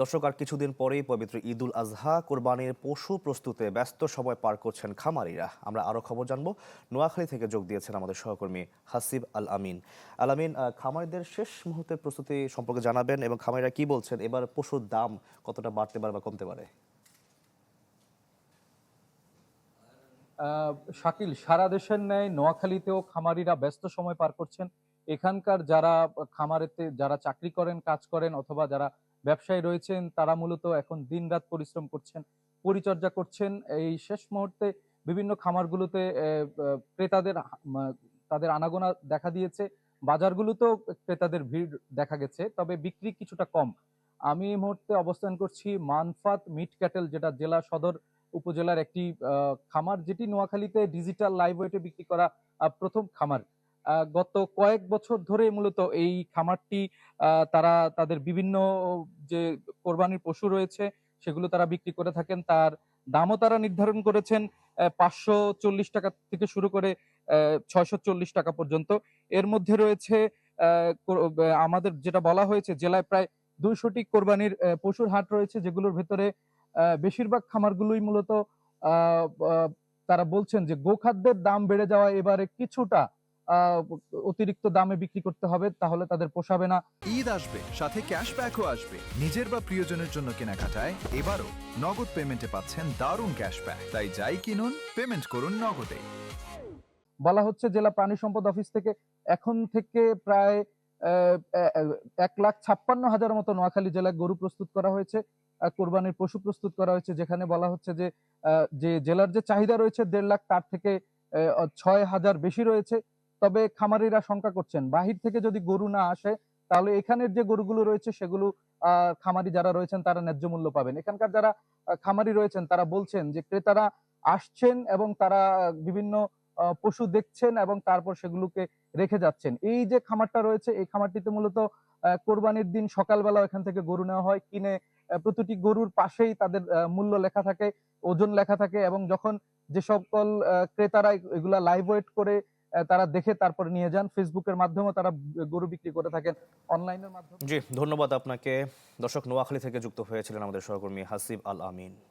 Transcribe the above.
দর্শক, আর কিছুদিন পরেই পবিত্র ঈদুল আজহা কোরবানির পশু প্রস্তুতে ব্যস্ত সময় পার করছেন খামারিরা। আমরা আরো খবর জানবো। নোয়াখালী থেকে যোগ দিয়েছেন আমাদের সহকর্মী হাসিব আল আমিন। আল আমিন, খামারিদের শেষ মুহূর্তের প্রস্তুতি সম্পর্কে জানাবেন এবং খামারিরা কি বলছেন, এবার পশুর দাম কতটা বাড়তে পারে বা কমতে পারে? শাকিল, সারা দেশের ন্যায় নোয়াখালীতেও খামারিরা ব্যস্ত সময় পার করছেন। এখানকার যারা খামারেতে যারা চাকরি করেন, কাজ করেন, অথবা যারা ব্যবসায়ী রয়েছেন, তারা মূলত এখন দিনরাত পরিশ্রম করছেন, পরিচর্যা করছেন। এই শেষ মুহূর্তে বিভিন্ন খামারগুলোতে ক্রেতাদের তাদের আনাগোনা দেখা দিয়েছে। বাজারগুলোতেও ক্রেতাদের ভিড় দেখা গেছে, তবে বিক্রি কিছুটা কম। আমি এই মুহূর্তে অবস্থান করছি মানফাত মিট ক্যাটেল, যেটা জেলা সদর উপজেলার একটি খামার, যেটি নোয়াখালীতে ডিজিটাল লাইভ ওয়েটে বিক্রি করা প্রথম খামার। গত কয়েক বছর ধরে মূলত এই খামারটি তারা তাদের বিভিন্ন যে কোরবানির পশু রয়েছে সেগুলো তারা বিক্রি করে থাকেন। তার দামও তারা নির্ধারণ করেছেন 540 টাকা থেকে শুরু করে 640 টাকা পর্যন্ত। এর মধ্যে রয়েছে আমাদের যেটা বলা হয়েছে, জেলায় প্রায় 200টি কোরবানির পশুর হাট রয়েছে, যেগুলোর ভেতরে বেশিরভাগ খামারগুলোই মূলত আহ, আহ, তারা বলছেন যে গোখাদ্যের দাম বেড়ে যাওয়ায় এবারে কিছুটা আহ, অতিরিক্ত দামে বিক্রি করতে হবে, তাহলে তাদের পোষাবে না। ঈদ আসবে, সাথে ক্যাশব্যাকও আসবে। নিজের বা প্রিয়জনের জন্য কেনাকাটায় এবারও নগদ পেমেন্টে পাচ্ছেন দারুণ ক্যাশব্যাক। তাই যাই কিনুন, পেমেন্ট করুন নগদে। বলা হচ্ছে জেলা প্রাণী সম্পদ অফিস থেকে এখন থেকে প্রায় 1,56,000 মতো নোয়াখালী জেলায় গরু প্রস্তুত করা হয়েছে, কোরবানির পশু প্রস্তুত করা হয়েছে, যেখানে বলা হচ্ছে যে যে জেলার যে চাহিদা রয়েছে 1.5 লাখ, তার থেকে 6,000 বেশি রয়েছে। তবে খামারিরা শঙ্কা করছেন, বাহির থেকে যদি গরু না আসে তাহলে এখানের যে গরুগুলো রয়েছে সেগুলো খামারি যারা রয়েছেন তারা ন্যায্য মূল্য পাবেন। এখানকার যারা খামারি রয়েছেন তারা বলছেন যে ক্রেতারা আসছেন এবং তারা বিভিন্ন পশু দেখছেন এবং তারপর সেগুলোকে রেখে যাচ্ছেন। এই যে খামারটা রয়েছে, এই খামারটিতে মূলত কোরবানির দিন সকালবেলা এখান থেকে গরু নেওয়া হয়, কিনে প্রতিটি গরুর পাশেই তাদের মূল্য লেখা থাকে, ওজন লেখা থাকে, এবং যখন যে সকল ক্রেতারা এগুলা লাইভ ওয়েট করে তারা দেখে তারপর নিয়ে যান। ফেসবুকের মাধ্যমে তারা গরু বিক্রি করে থাকেন, অনলাইনের মাধ্যমে। জি, ধন্যবাদ আপনাকে। দর্শক, নোয়াখালী থেকে যুক্ত হয়েছিলেন আমাদের সহকর্মী হাসিব আল আমিন।